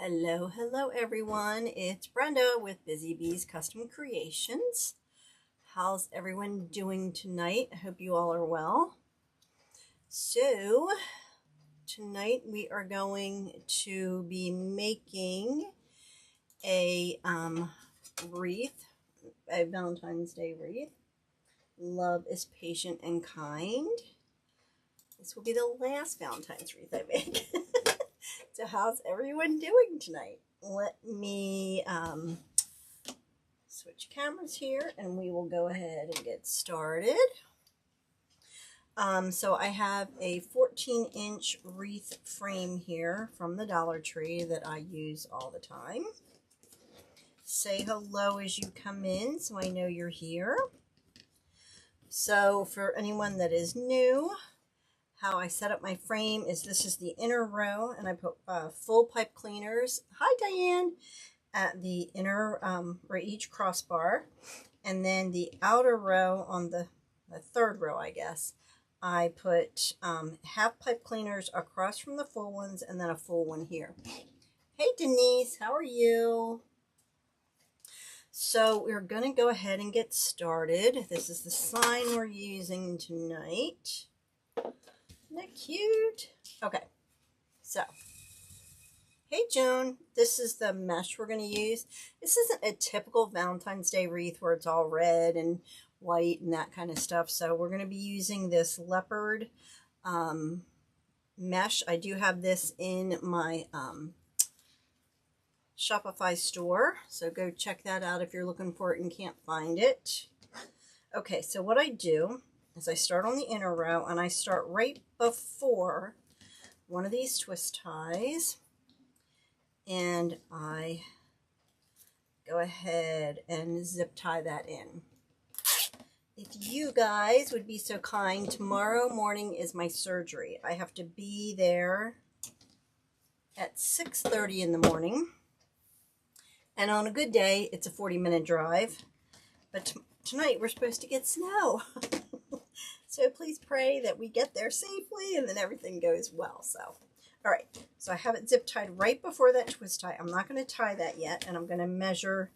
Hello, hello everyone. It's Brenda with Busy Bees Custom Creations. How's everyone doing tonight? I hope you all are well. So, tonight we are going to be making a wreath, a Valentine's Day wreath. Love is patient and kind. This will be the last Valentine's wreath I make. So how's everyone doing tonight? Let me switch cameras here and we will go ahead and get started. So I have a 14-inch wreath frame here from the Dollar Tree that I use all the time. Say hello as you come in so I know you're here. So for anyone that is new, how I set up my frame is this is the inner row, and I put full pipe cleaners. Hi, Diane. At the inner, or each crossbar, and then the outer row on the third row, I guess, I put half pipe cleaners across from the full ones, and then a full one here. Hey, Denise, how are you? So we're going to go ahead and get started. This is the sign we're using tonight. Isn't that cute? Okay, so, hey Joan, this is the mesh we're going to use. This isn't a typical Valentine's Day wreath where it's all red and white and that kind of stuff. So we're going to be using this leopard mesh. I do have this in my Shopify store, so go check that out if you're looking for it and can't find it. Okay, so what I do is I start on the inner row, and I start right before one of these twist ties, and I go ahead and zip tie that in. If you guys would be so kind, tomorrow morning is my surgery. I have to be there at 6:30 in the morning, and on a good day, it's a 40-minute drive, but tonight we're supposed to get snow. So please pray that we get there safely and then everything goes well. So, all right. So I have it zip tied right before that twist tie. I'm not going to tie that yet, and I'm going to measure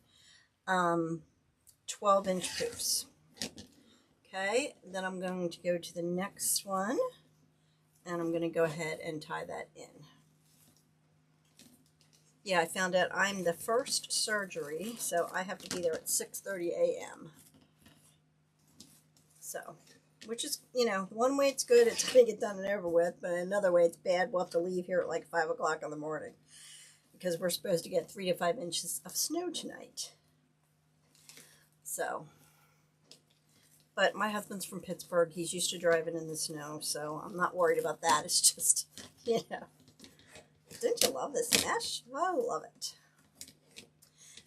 12-inch hoops. Okay. Then I'm going to go to the next one, and I'm going to go ahead and tie that in. Yeah, I found out I'm the first surgery, so I have to be there at 6:30 a.m. So, which is, you know, one way it's good, it's going to get done and over with, but another way it's bad. We'll have to leave here at like 5 o'clock in the morning because we're supposed to get 3 to 5 inches of snow tonight. So, but my husband's from Pittsburgh. He's used to driving in the snow, so I'm not worried about that. It's just, you know. Don't you love this mesh? I love it.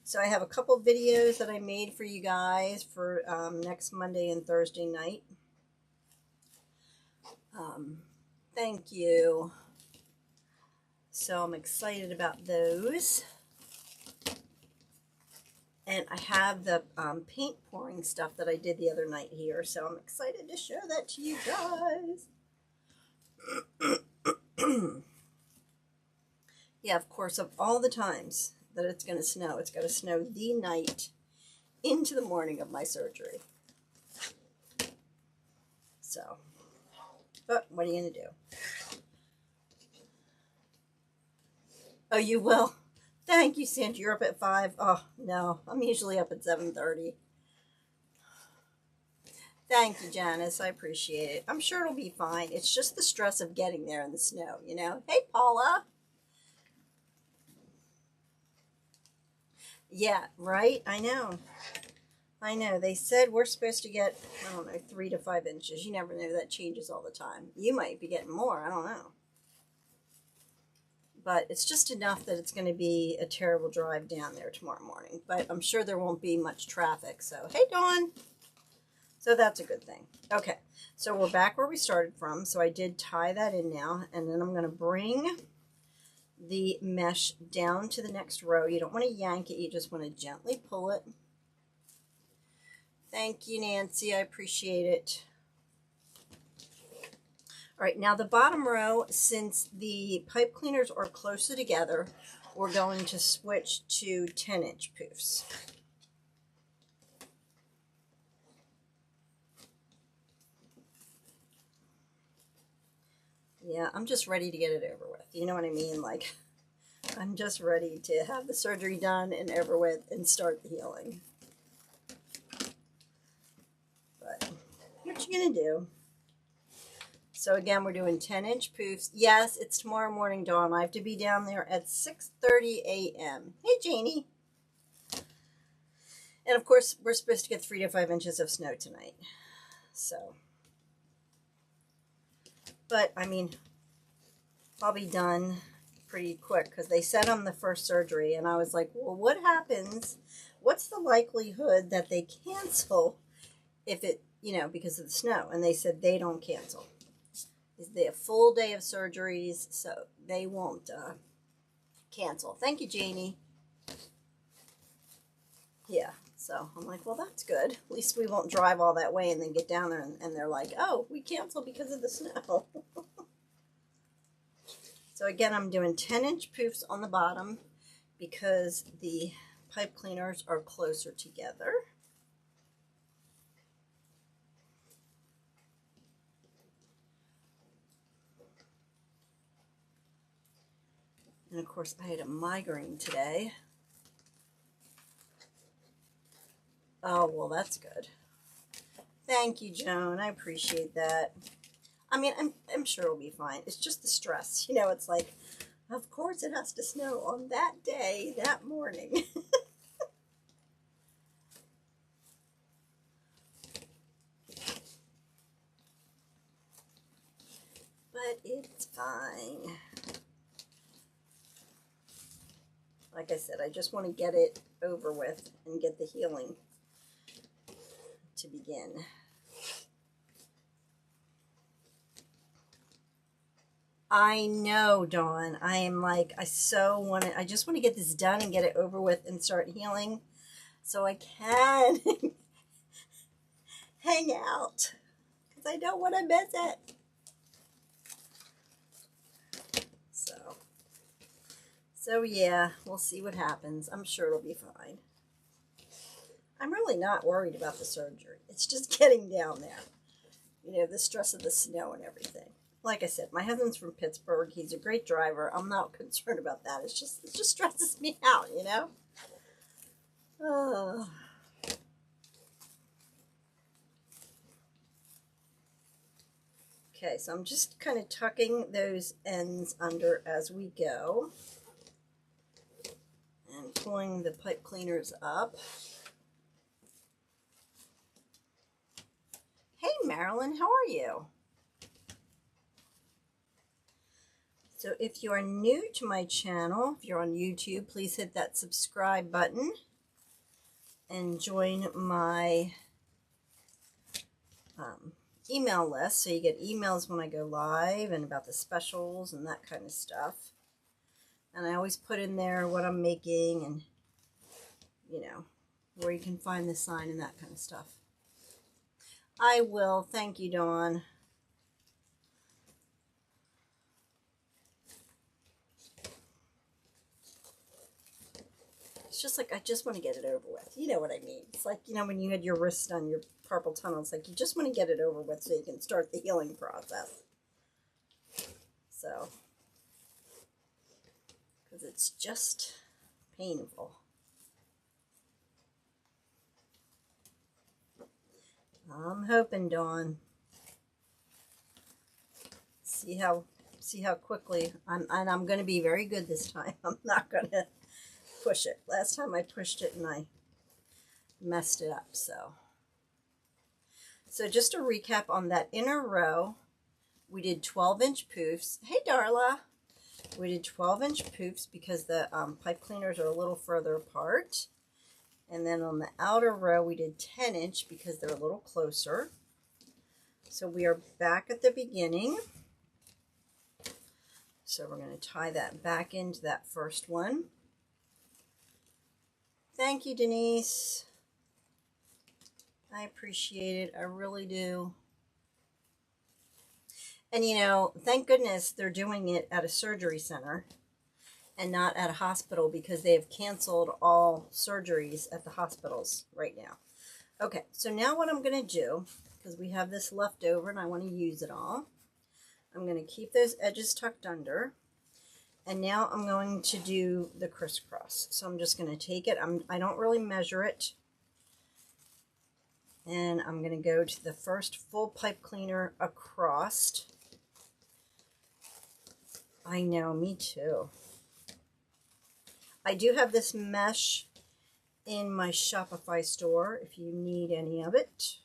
So I have a couple videos that I made for you guys for next Monday and Thursday night. Thank you. So I'm excited about those. And I have the paint pouring stuff that I did the other night here. So I'm excited to show that to you guys. Yeah, of course, of all the times that it's going to snow, it's going to snow the night into the morning of my surgery. So, but what are you going to do? Oh, you will? Thank you, Sandra. You're up at 5. Oh, no. I'm usually up at 7:30. Thank you, Janice. I appreciate it. I'm sure it'll be fine. It's just the stress of getting there in the snow, you know? Hey, Paula. Yeah, right? I know. I know. They said we're supposed to get, I don't know, 3 to 5 inches. You never know. That changes all the time. You might be getting more. I don't know. But it's just enough that it's going to be a terrible drive down there tomorrow morning. But I'm sure there won't be much traffic. So, hey, Dawn. So that's a good thing. Okay. So we're back where we started from. So I did tie that in now. And then I'm going to bring the mesh down to the next row. You don't want to yank it. You just want to gently pull it. Thank you, Nancy. I appreciate it. All right, now the bottom row, since the pipe cleaners are closer together, we're going to switch to 10-inch poofs. Yeah, I'm just ready to get it over with. You know what I mean? Like, I'm just ready to have the surgery done and over with and start the healing. But what you gonna do? So again, we're doing 10-inch poofs. Yes, it's tomorrow morning, Dawn. I have to be down there at 6:30 a.m. Hey, Janie. And of course, we're supposed to get 3 to 5 inches of snow tonight. So, but I mean, I'll be done pretty quick because they said I'm the first surgery, and I was like, well, what happens? What's the likelihood that they cancel if it, because of the snow? And they said they don't cancel. They have a full day of surgeries, so they won't cancel. Thank you, Janie. Yeah, so I'm like, well, that's good. At least we won't drive all that way and then get down there and they're like, oh, we canceled because of the snow. So again, I'm doing 10-inch poofs on the bottom because the pipe cleaners are closer together. And of course, I had a migraine today. Oh, well, that's good. Thank you, Joan. I appreciate that. I mean, I'm sure it'll be fine. It's just the stress. It's like, of course it has to snow on that day, that morning. But it's fine. Like I said, I just want to get it over with and get the healing to begin. I know, Dawn. I am like, I just want to get this done and get it over with and start healing so I can hang out because I don't want to miss it. So yeah, we'll see what happens. I'm sure it'll be fine. I'm really not worried about the surgery. It's just getting down there. The stress of the snow and everything. Like I said, my husband's from Pittsburgh. He's a great driver. I'm not concerned about that. It just stresses me out, Oh. Okay, so I'm just kind of tucking those ends under as we go. And pulling the pipe cleaners up. Hey, Marilyn, how are you? So if you are new to my channel, if you're on YouTube, please hit that subscribe button and join my email list so you get emails when I go live and about the specials and that kind of stuff. And I always put in there what I'm making and, where you can find the sign and that kind of stuff. I will. Thank you, Dawn. It's just like, I just want to get it over with. You know what I mean? It's like, when you had your wrist on your carpal tunnel, it's like you just want to get it over with so you can start the healing process. So, because it's just painful. I'm hoping, Dawn. See how quickly I'm going to be very good this time. I'm not going to push it. Last time I pushed it and I messed it up. So just a recap on that inner row, we did 12-inch poofs. Hey, Darla. We did 12-inch poofs because the pipe cleaners are a little further apart. And then on the outer row, we did 10-inch because they're a little closer. So we are back at the beginning. So we're going to tie that back into that first one. Thank you, Denise. I appreciate it. I really do. And you know, thank goodness they're doing it at a surgery center and not at a hospital, because they have canceled all surgeries at the hospitals right now. Okay, so now what I'm going to do, because we have this left over and I want to use it all, I'm going to keep those edges tucked under. And now I'm going to do the crisscross. So I'm just going to take it. I don't really measure it. And I'm going to go to the first full pipe cleaner across. I know, me too. I do have this mesh in my Shopify store if you need any of it.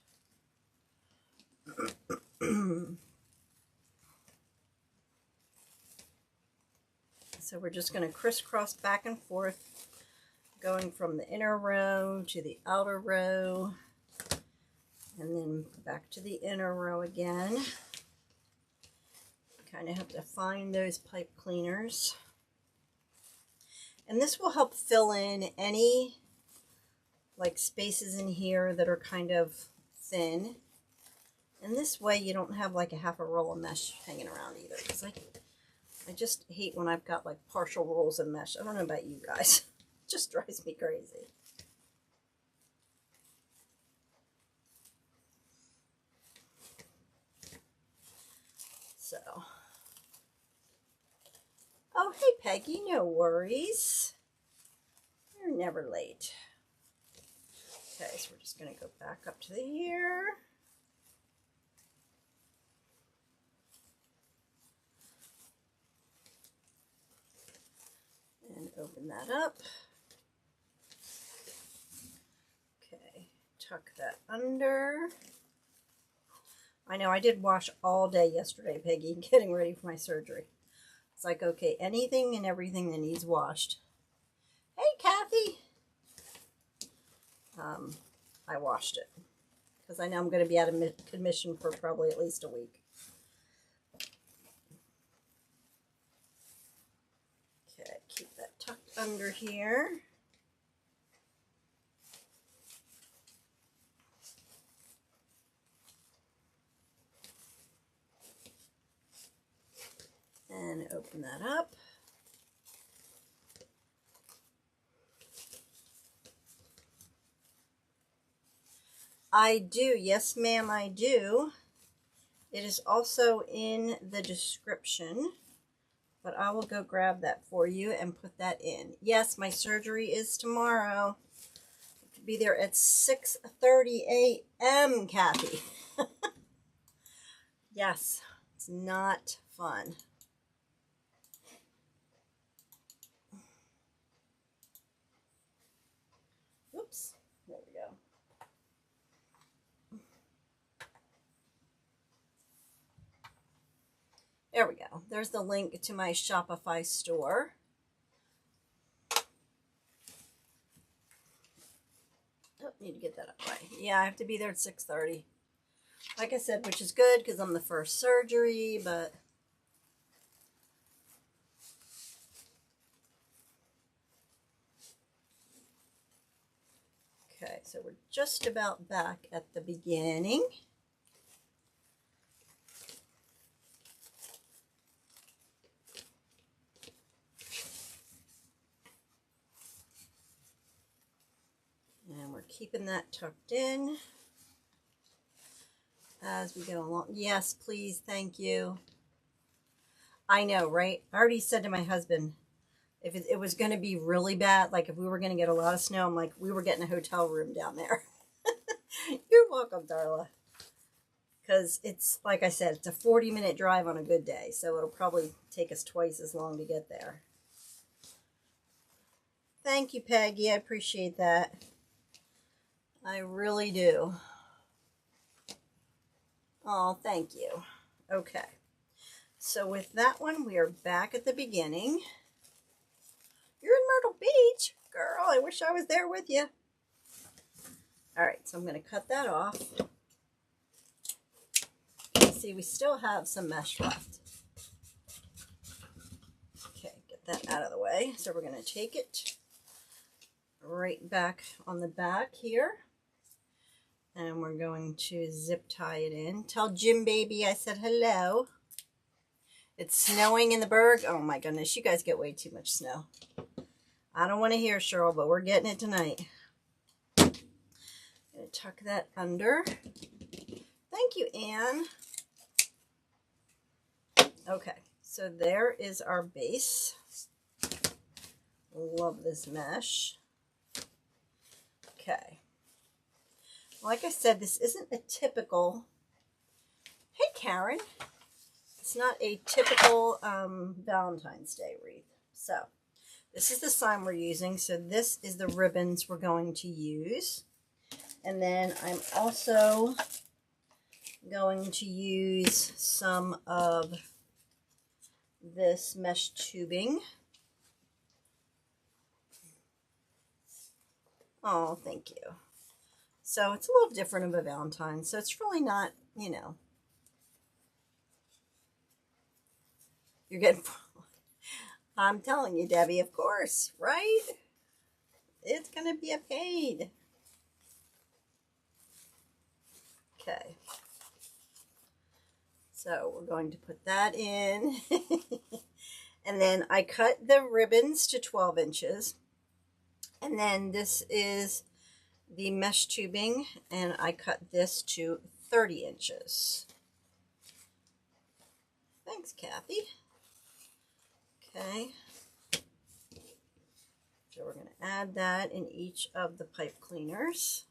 So we're just going to crisscross back and forth, going from the inner row to the outer row, and then back to the inner row again. Kind of have to find those pipe cleaners. And this will help fill in any like spaces in here that are kind of thin. And this way you don't have like a half a roll of mesh hanging around either. Because I just hate when I've got like partial rolls of mesh. I don't know about you guys. It just drives me crazy. So. Oh, hey Peggy, no worries. You're never late. Okay, so we're just going to go back up to the ear. And open that up. Okay, tuck that under. I know I did wash all day yesterday, Peggy, getting ready for my surgery. It's like, okay, anything and everything that needs washed. Hey, Kathy. I washed it because I know I'm going to be out of commission for probably at least a week. Okay, keep that tucked under here. And open that up. I do. Yes, ma'am, I do. It is also in the description, but I will go grab that for you and put that in. Yes, my surgery is tomorrow. I have to be there at 6:30 a.m., Kathy. Yes, it's not fun. Oops, there we go. There we go. There's the link to my Shopify store. Oh, need to get that up right. Yeah, I have to be there at 6:30. Like I said, which is good because I'm the first surgery, but okay, so we're just about back at the beginning. And we're keeping that tucked in as we go along. Yes, please, thank you. I know, right? I already said to my husband, if it was going to be really bad, like if we were going to get a lot of snow, I'm like, we were getting a hotel room down there. You're welcome, Darla. Because it's, like I said, it's a 40-minute drive on a good day, so it'll probably take us twice as long to get there. Thank you, Peggy. I appreciate that. I really do. Oh, thank you. Okay. So with that one, we are back at the beginning. You're in Myrtle Beach? Girl, I wish I was there with you. All right, so I'm going to cut that off. See, we still have some mesh left. Okay, get that out of the way. So we're going to take it right back on the back here. And we're going to zip tie it in. Tell Jim Baby I said hello. It's snowing in the Berg. Oh my goodness, you guys get way too much snow. I don't want to hear, Cheryl, but we're getting it tonight. I'm going to tuck that under. Thank you, Anne. Okay, so there is our base. Love this mesh. Okay. Like I said, this isn't a typical... Hey, Karen. It's not a typical Valentine's Day wreath. So, this is the sign we're using. So, this is the ribbons we're going to use. And then I'm also going to use some of this mesh tubing. Oh, thank you. So it's a little different of a Valentine. So it's really not, you know. You're getting... I'm telling you, Debbie, of course, right? It's going to be a pain. Okay. So we're going to put that in. And then I cut the ribbons to 12 inches. And then this is the mesh tubing, and I cut this to 30 inches. Thanks, Kathy. Okay. So we're going to add that in each of the pipe cleaners.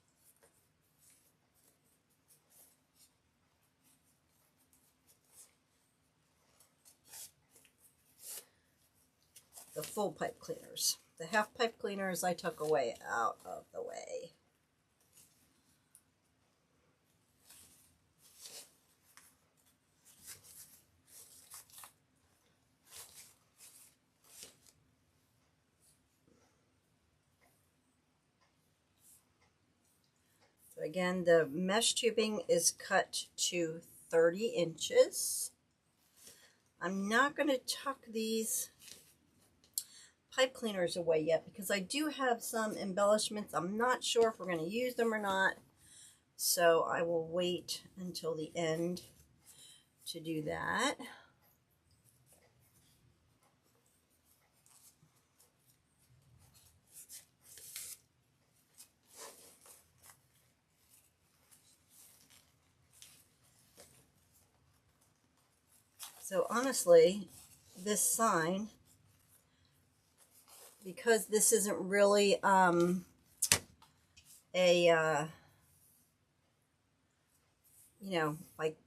The full pipe cleaners. The half pipe cleaners I took away out of the way. So again, the mesh tubing is cut to 30 inches. I'm not going to tuck these pipe cleaners away yet because I do have some embellishments. I'm not sure if we're going to use them or not, so I will wait until the end to do that. So honestly, this sign, because this isn't really you know, like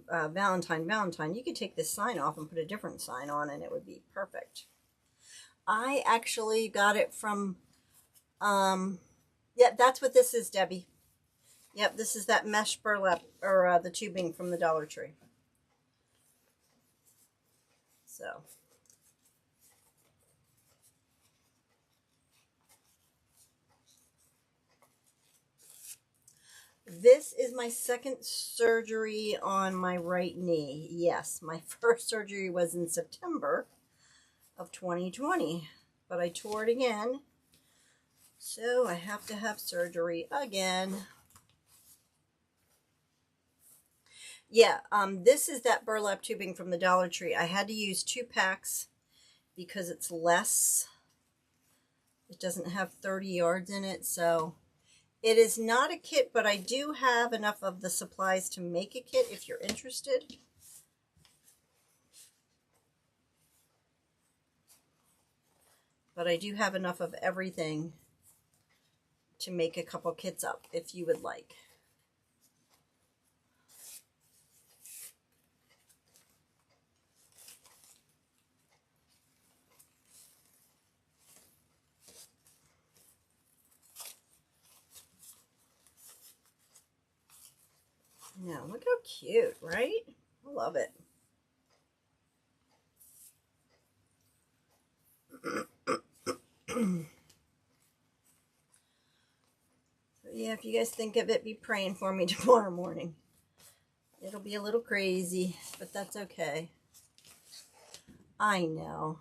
Valentine, you could take this sign off and put a different sign on and it would be perfect. I actually got it from, yeah, that's what this is, Debbie. Yep, this is that mesh burlap, or the tubing from the Dollar Tree. So. This is my second surgery on my right knee. Yes, my first surgery was in September of 2020, but I tore it again. So I have to have surgery again. Yeah, this is that burlap tubing from the Dollar Tree. I had to use 2 packs because it's less. It doesn't have 30 yards in it, so it is not a kit, but I do have enough of the supplies to make a kit if you're interested. But I do have enough of everything to make a couple kits up if you would like. Now, look how cute, right? I love it. So yeah, if you guys think of it, be praying for me tomorrow morning. It'll be a little crazy, but that's okay. I know.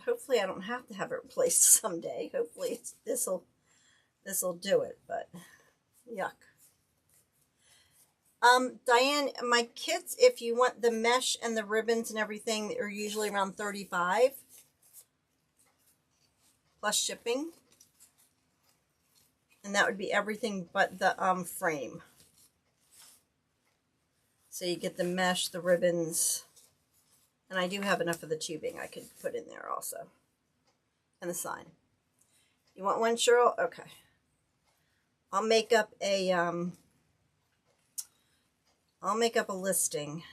Hopefully I don't have to have it replaced someday. Hopefully this'll do it, but yuck. Diane, my kits, if you want the mesh and the ribbons and everything, are usually around $35 plus shipping. And that would be everything but the frame. So you get the mesh, the ribbons, and I do have enough of the tubing I could put in there also. And the sign. You want one, Cheryl? Okay. I'll make up a listing.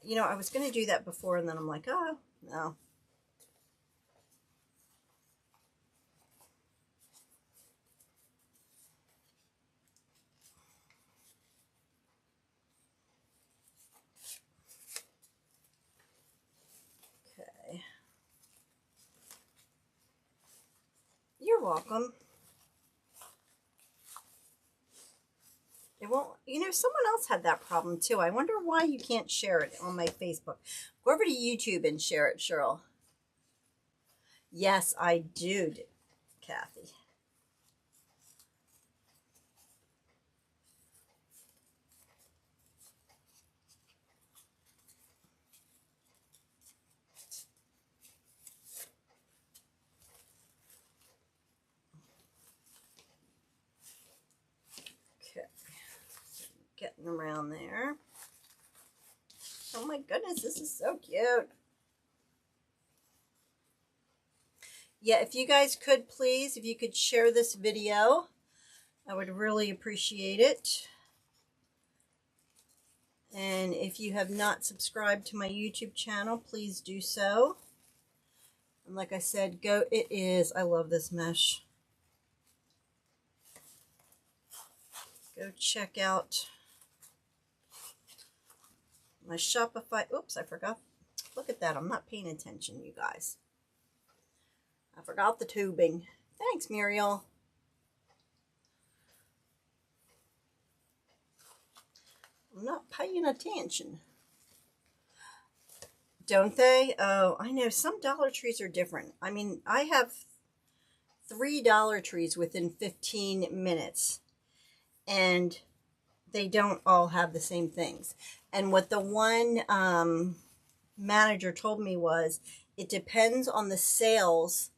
You know, I was going to do that before, and then I'm like, oh, no. Okay. You're welcome. It won't, you know, someone else had that problem too. I wonder why you can't share it on my Facebook. Go over to YouTube and share it, Cheryl. Yes, I do, Kathy. Okay. Getting around there. Oh my goodness, this is so cute. Yeah, if you guys could please, if you could share this video, I would really appreciate it. And if you have not subscribed to my YouTube channel, please do so. And like I said, I love this mesh. Go check out my Shopify. Oops, I forgot. Look at that. I'm not paying attention, you guys. I forgot the tubing. Thanks, Muriel. I'm not paying attention. Don't they? Oh, I know. Some Dollar Trees are different. I mean, I have 3 Dollar Trees within 15 minutes. And they don't all have the same things. And what the one manager told me was, it depends on the sales.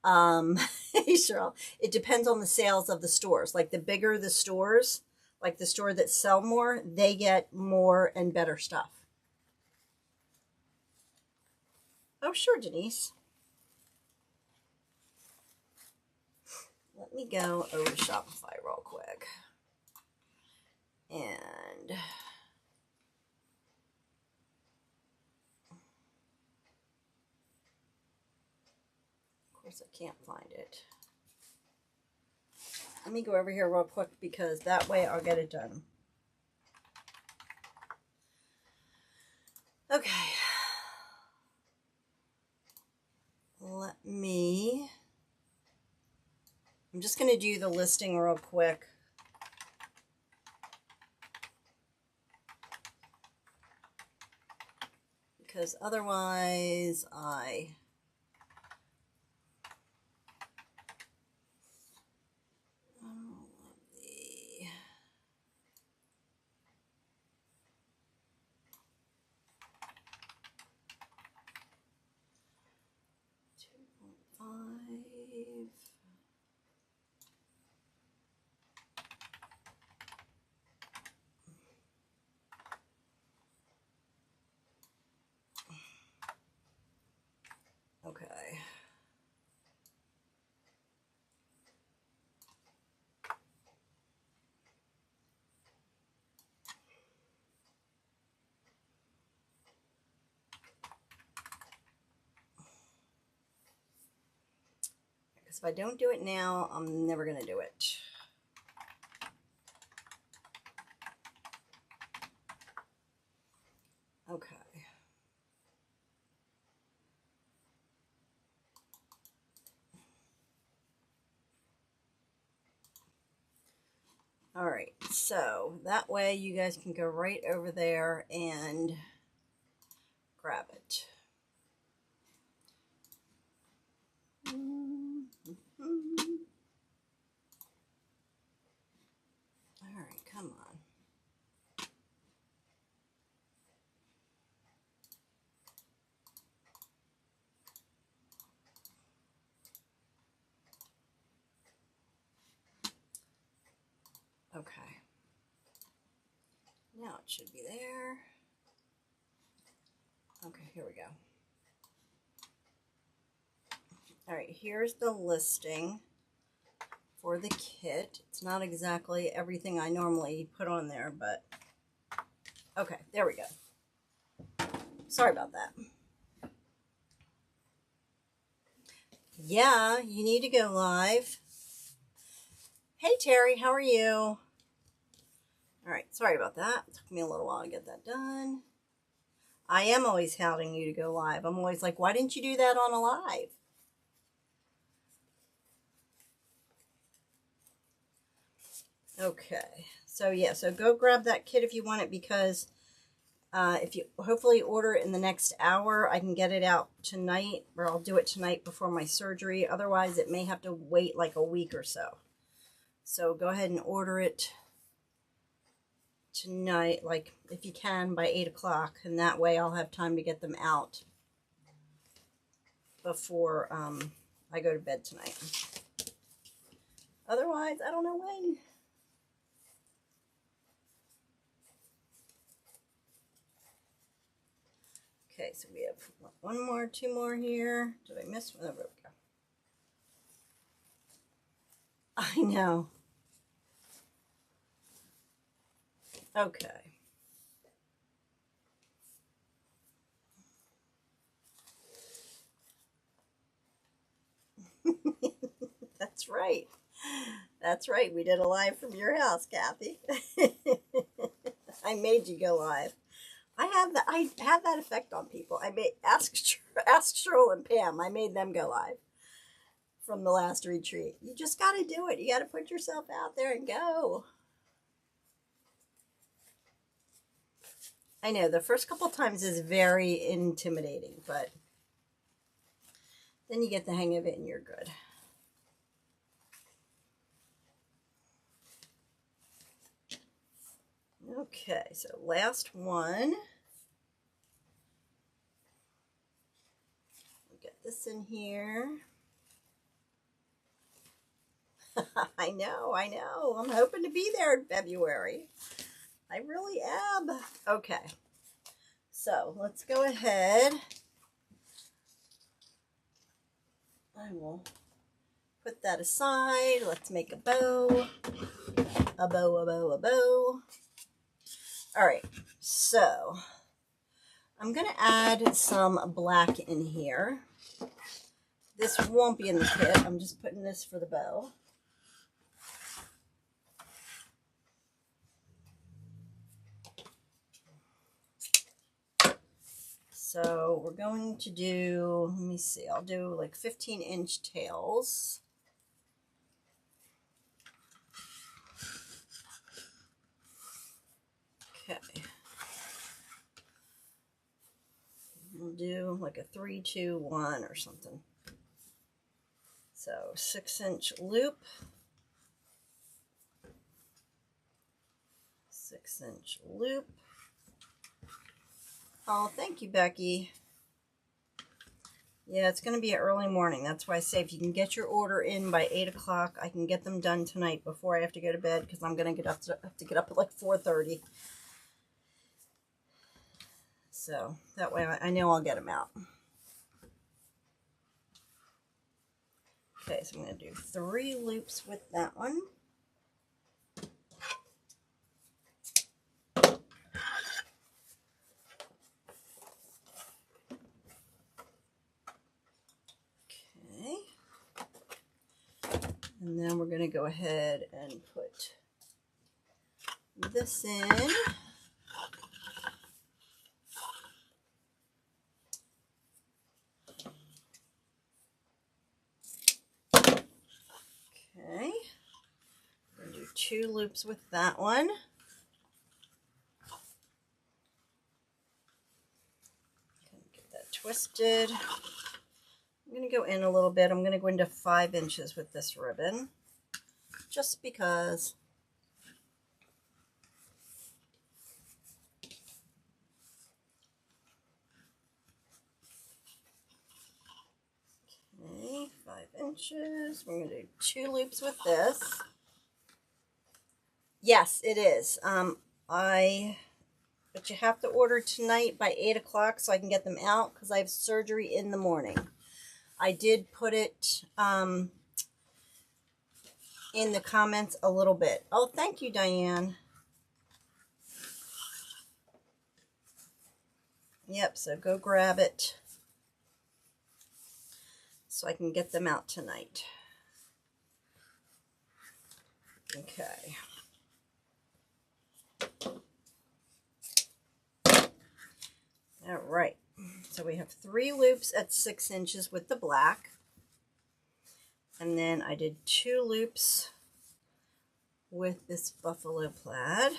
Hey, Cheryl, it depends on the sales of the stores. Like the bigger the stores, like the store that sell more, they get more and better stuff. Oh, sure, Denise. Let me go over to Shopify real quick. And of course I can't find it. Let me go over here real quick because that way I'll get it done. Okay. I'm just going to do the listing real quick. Because otherwise I okay. Because if I don't do it now, I'm never going to do it. Okay. All right, so that way you guys can go right over there and grab it. Okay. Now it should be there. Okay, here we go. All right, here's the listing for the kit. It's not exactly everything I normally put on there, but okay, there we go. Sorry about that. Yeah, you need to go live. Hey, Terry, how are you? All right, sorry about that. It took me a little while to get that done. I am always hounding you to go live. I'm always like, why didn't you do that on a live? Okay, so yeah, so go grab that kit if you want it, because if you hopefully order it in the next hour, I can get it out tonight, or I'll do it tonight before my surgery. Otherwise, it may have to wait like a week or so. So go ahead and order it tonight, like if you can, by 8 o'clock, and that way I'll have time to get them out before I go to bed tonight. Otherwise, I don't know when. Okay, so we have one more, two more here. Did I miss one? Oh, there we go. I know. Okay. That's right. That's right. We did a live from your house, Kathy. I made you go live. I have that effect on people. I made ask Cheryl and Pam. I made them go live from the last retreat. You just got to do it. You got to put yourself out there and go. I know the first couple times is very intimidating, but then you get the hang of it and you're good. Okay, so last one. Get this in here. I know. I'm hoping to be there in February. I really am. Okay, so let's go ahead. I will put that aside. Let's make a bow. A bow, a bow, a bow. All right, so I'm going to add some black in here. This won't be in the kit. I'm just putting this for the bow. So we're going to do, let me see, I'll do like 15-inch tails. Okay. We'll do like a 3, 2, 1 or something. So 6-inch loop. 6-inch loop. Oh, thank you, Becky. Yeah, it's going to be an early morning. That's why I say if you can get your order in by 8 o'clock, I can get them done tonight before I have to go to bed, because I'm going to have to get up at like 4:30. So that way I know I'll get them out. Okay, so I'm going to do 3 loops with that one. And then we're going to go ahead and put this in. Okay. We're going to do 2 loops with that one. Get that twisted. I'm going to go in a little bit. I'm going to go into 5 inches with this ribbon, just because. Okay, 5 inches. We're going to do 2 loops with this. Yes, it is. But you have to order tonight by 8 o'clock so I can get them out because I have surgery in the morning. I did put it in the comments a little bit. Oh, thank you, Diane. Yep, so go grab it so I can get them out tonight. Okay. All right. So we have 3 loops at 6 inches with the black. And then I did 2 loops with this buffalo plaid.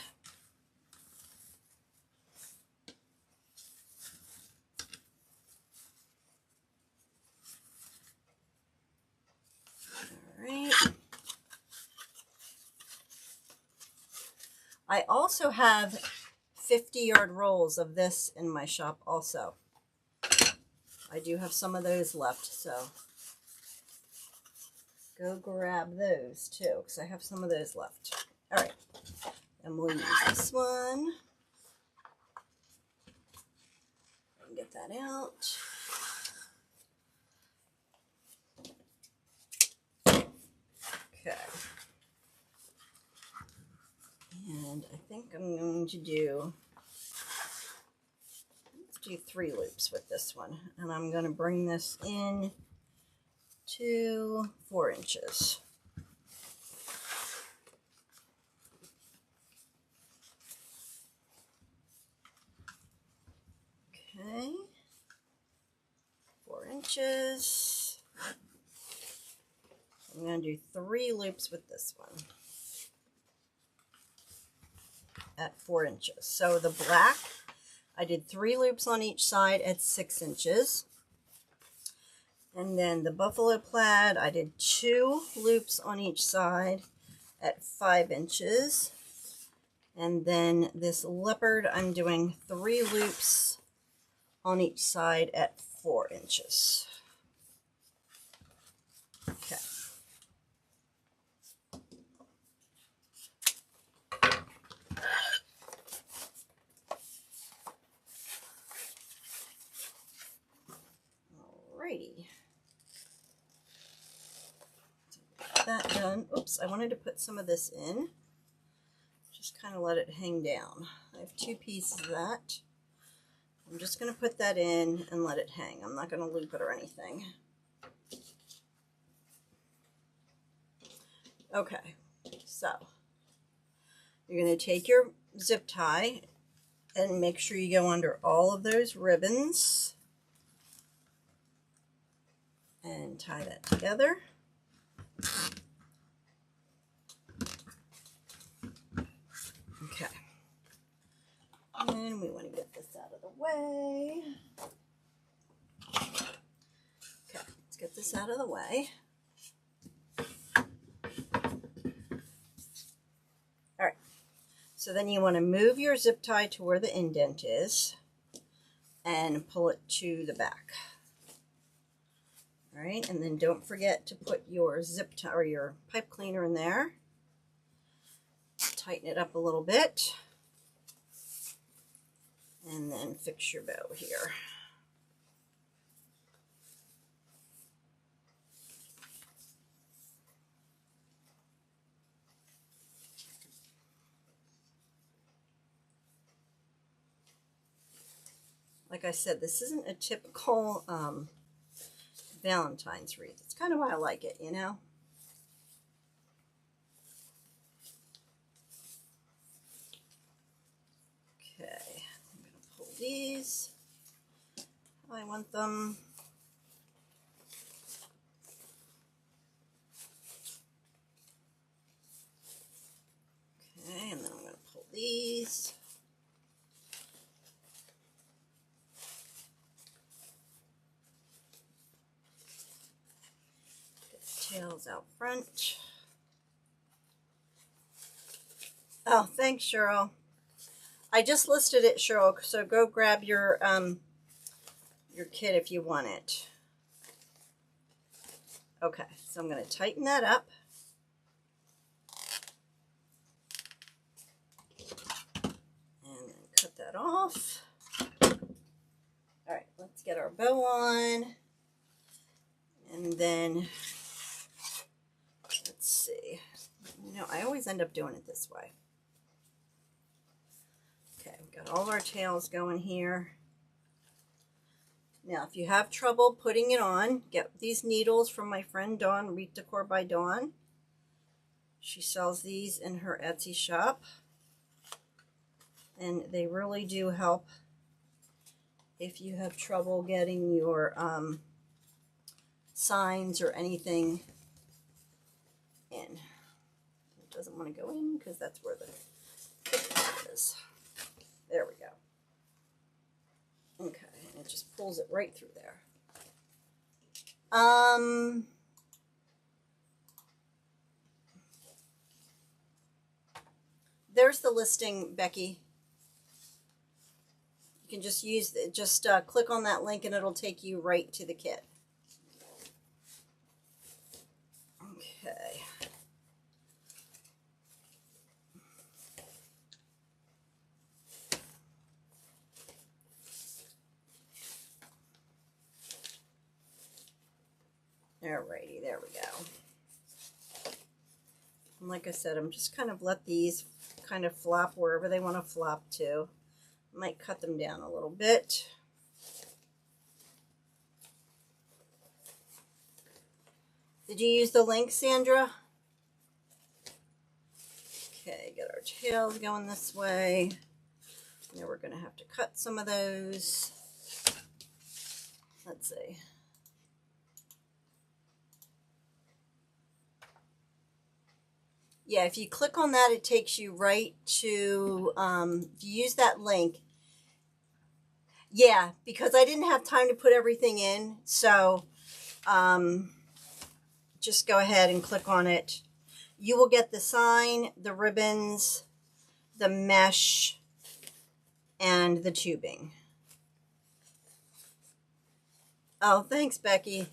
All right. I also have 50-yard rolls of this in my shop also. I do have some of those left, so go grab those too, because I have some of those left. All right, and we'll use this one. Get that out. Okay. And I think I'm going to do, let's do 3 loops with this one. And I'm going to bring this in to 4 inches. Okay. 4 inches. I'm going to do 3 loops with this one at 4 inches. So the black, I did 3 loops on each side at 6 inches. And then the buffalo plaid, I did 2 loops on each side at 5 inches. And then this leopard, I'm doing 3 loops on each side at 4 inches. Okay. Alrighty. That done. Oops, I wanted to put some of this in. Just kind of let it hang down. I have 2 pieces of that. I'm just going to put that in and let it hang. I'm not going to loop it or anything. Okay, so you're going to take your zip tie and make sure you go under all of those ribbons and tie that together. Okay. And we want to get this out of the way. Okay, let's get this out of the way. All right. So then you want to move your zip tie to where the indent is and pull it to the back. All right, and then don't forget to put your zip tie or your pipe cleaner in there. Tighten it up a little bit. And then fix your bow here. Like I said, this isn't a typical Valentine's wreath. It's kind of why I like it, you know? Okay, I'm going to pull these how I want them. Okay, and then I'm going to pull these. Get the tails out front. Oh, thanks, Cheryl. I just listed it, Cheryl, so go grab your kit if you want it. Okay, so I'm going to tighten that up. that off. All right, let's get our bow on. And then, let's see. You know, I always end up doing it this way. Okay, we've got all of our tails going here. Now, if you have trouble putting it on, get these needles from my friend Dawn, Wreath Decor by Dawn. She sells these in her Etsy shop. And they really do help if you have trouble getting your signs or anything in. It doesn't want to go in because that's where the Cricut is. There we go. Okay, and it just pulls it right through there. There's the listing, Becky. You can just use it. Just click on that link and it'll take you right to the kit. Okay. Alrighty, there we go. And like I said, I'm just kind of let these kind of flop wherever they want to flop to. I might cut them down a little bit. Did you use the link, Sandra? Okay, get our tails going this way. Now we're going to have to cut some of those. Let's see. Yeah, if you click on that, it takes you right to, if you use that link. Yeah, because I didn't have time to put everything in. So just go ahead and click on it. You will get the sign, the ribbons, the mesh, and the tubing. Oh, thanks, Becky.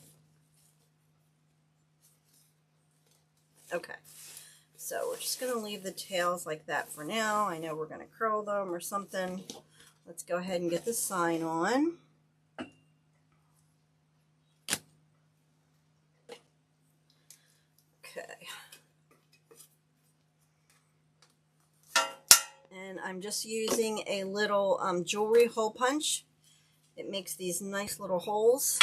Okay. So we're just going to leave the tails like that for now. I know we're going to curl them or something. Let's go ahead and get the sign on. Okay. And I'm just using a little jewelry hole punch. It makes these nice little holes.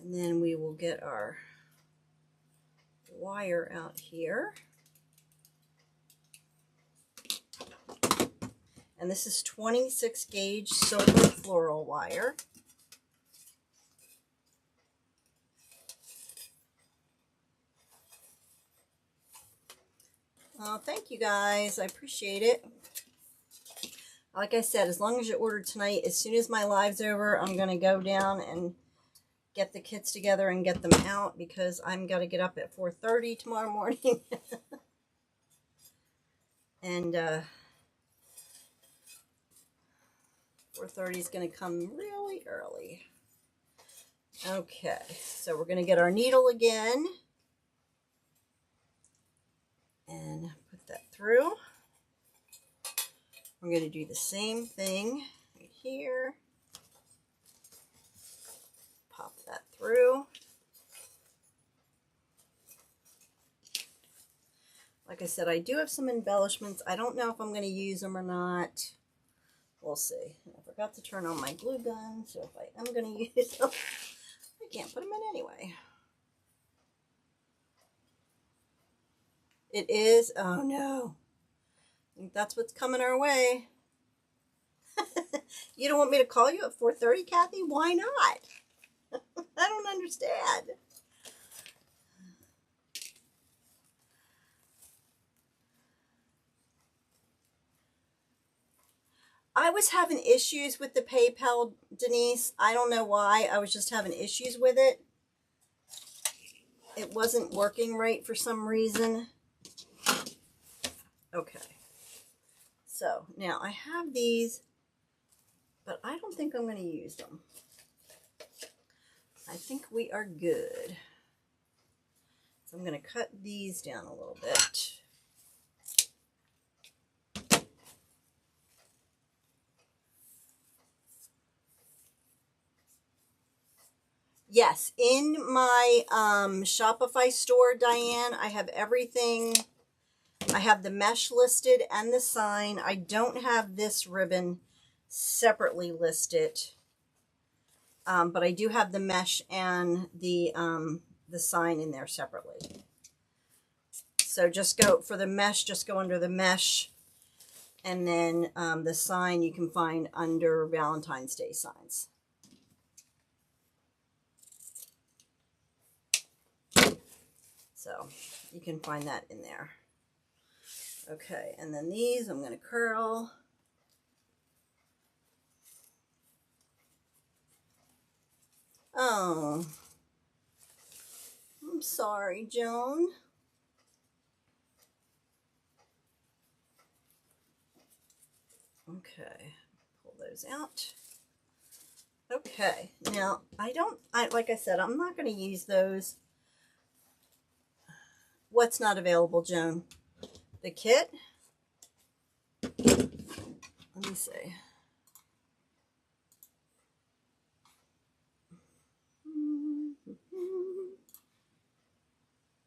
And then we will get our wire out here. And this is 26 gauge silver floral wire. Oh, thank you guys. I appreciate it. Like I said, as long as you order tonight, as soon as my live's over, I'm going to go down and get the kits together and get them out because I'm got to get up at 4:30 tomorrow morning. And 4:30 is going to come really early. Okay, so we're going to get our needle again and put that through. We're going to do the same thing right here. Pop that through. Like I said, I do have some embellishments. I don't know if I'm going to use them or not. We'll see. I forgot to turn on my glue gun, so if I am going to use them, I can't put them in anyway. It is, oh no. I think that's what's coming our way. You don't want me to call you at 4:30, Kathy? Why not? I don't understand. I was having issues with the PayPal, Denise. I don't know why. I was just having issues with it. It wasn't working right for some reason. Okay. So now I have these, but I don't think I'm going to use them. I think we are good. So I'm going to cut these down a little bit. Yes, in my Shopify store, Diane, I have everything. I have the mesh listed and the sign. I don't have this ribbon separately listed, but I do have the mesh and the sign in there separately. So just go for the mesh, just go under the mesh, and then the sign you can find under Valentine's Day signs. So you can find that in there. Okay, and then these I'm going to curl. Oh, I'm sorry, Joan. Okay, pull those out. Okay, now like I said, I'm not going to use those. What's not available, Joan? The kit? Let me see.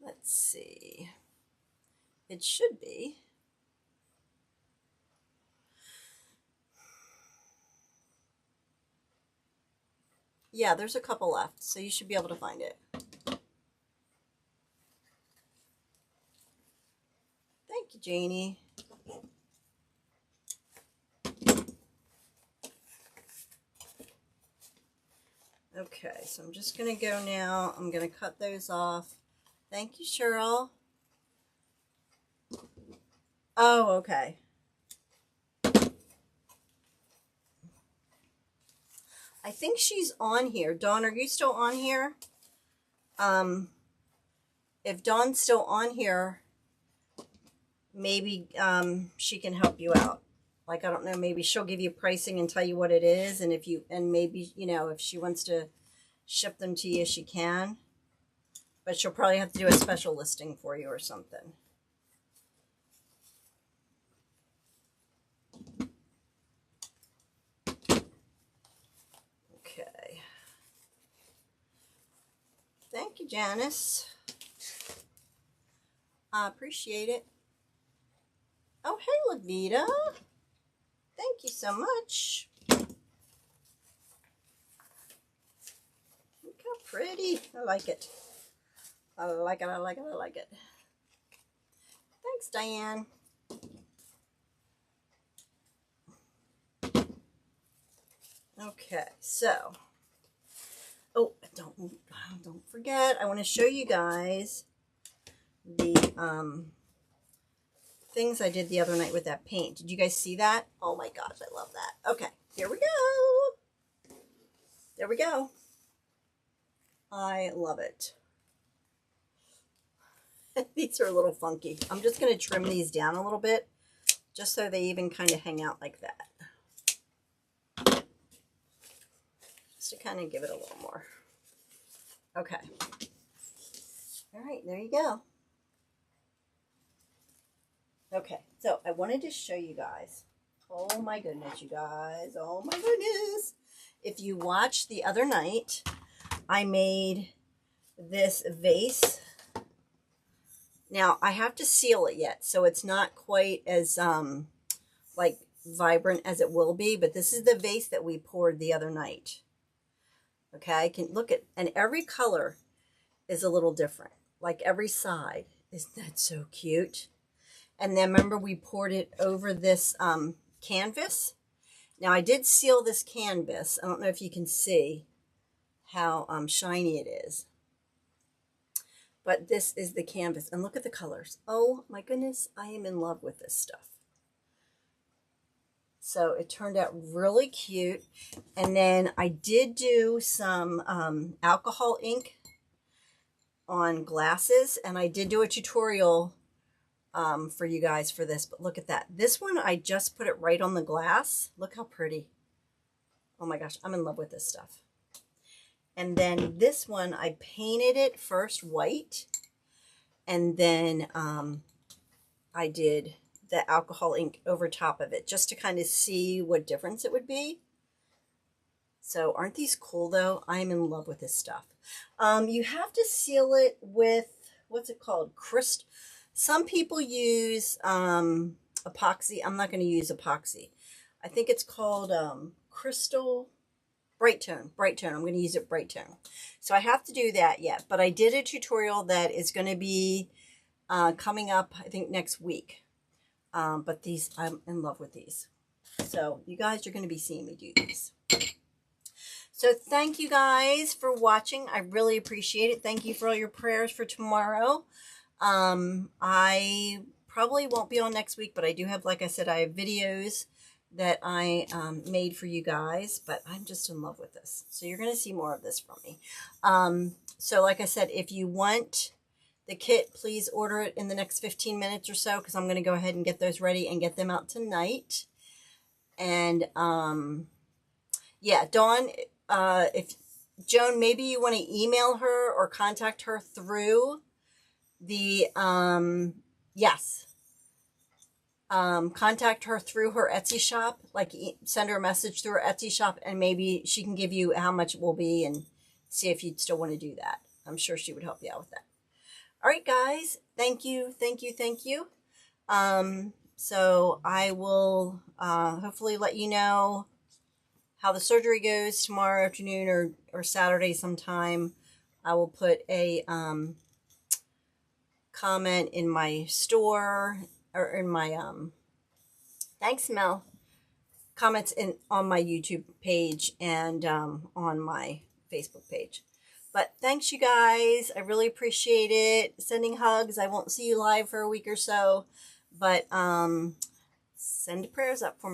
Let's see. It should be. Yeah, there's a couple left, so you should be able to find it. Thank you, Janie. Okay, so I'm just going to go now. I'm going to cut those off. Thank you, Cheryl. Oh, okay. I think she's on here. Dawn, are you still on here? If Dawn's still on here, maybe she can help you out. Like, I don't know, maybe she'll give you pricing and tell you what it is, and if you, and maybe, you know, if she wants to ship them to you, she can. But she'll probably have to do a special listing for you or something. Okay. Thank you, Janice. I appreciate it. Oh, hey, Lavita. Thank you so much. Look how pretty. I like it. I like it, I like it, I like it. Thanks, Diane. Okay, so, oh, don't forget, I want to show you guys the things I did the other night with that paint. Did you guys see that? Oh my gosh, I love that. Okay, here we go. There we go. I love it. These are a little funky. I'm just going to trim these down a little bit, just so they even kind of hang out like that. Just to kind of give it a little more. Okay. All right, there you go. Okay, so I wanted to show you guys. Oh my goodness, you guys. Oh my goodness. If you watched the other night, I made this vase. Now, I have to seal it yet, so it's not quite as, like, vibrant as it will be, but this is the vase that we poured the other night. Okay, I can look at, and every color is a little different. Like, every side. Isn't that so cute? And then, remember, we poured it over this canvas. Now, I did seal this canvas. I don't know if you can see how shiny it is. But this is the canvas, and look at the colors. Oh my goodness, I am in love with this stuff. So it turned out really cute. And then I did do some alcohol ink on glasses, and I did do a tutorial for you guys for this, but look at that. This one, I just put it right on the glass. Look how pretty. Oh my gosh, I'm in love with this stuff. And then this one, I painted it first white, and then I did the alcohol ink over top of it just to kind of see what difference it would be. So aren't these cool though? I'm in love with this stuff. You have to seal it with, what's it called? Some people use epoxy. I'm not going to use epoxy. I think it's called crystal bright tone. I'm going to use it bright tone. So I have to do that yet. But I did a tutorial that is going to be coming up, I think, next week. But these, I'm in love with these. So you guys are going to be seeing me do these. So thank you guys for watching. I really appreciate it. Thank you for all your prayers for tomorrow. I probably won't be on next week, but I do have, like I said, I have videos that I made for you guys, but I'm just in love with this. So you're going to see more of this from me. So like I said, if you want the kit, please order it in the next 15 minutes or so, because I'm going to go ahead and get those ready and get them out tonight. And yeah, Dawn, if Joan, maybe you want to email her or contact her through the, yes, contact her through her Etsy shop, like send her a message through her Etsy shop, and maybe she can give you how much it will be and see if you'd still want to do that. I'm sure she would help you out with that. All right, guys, thank you. So I will hopefully let you know how the surgery goes tomorrow afternoon or Saturday sometime. I will put a comment in my store or in my thanks Mel, comments on my YouTube page and on my Facebook page. But thanks, you guys. I really appreciate it. Sending hugs. I won't see you live for a week or so, but send prayers up for me.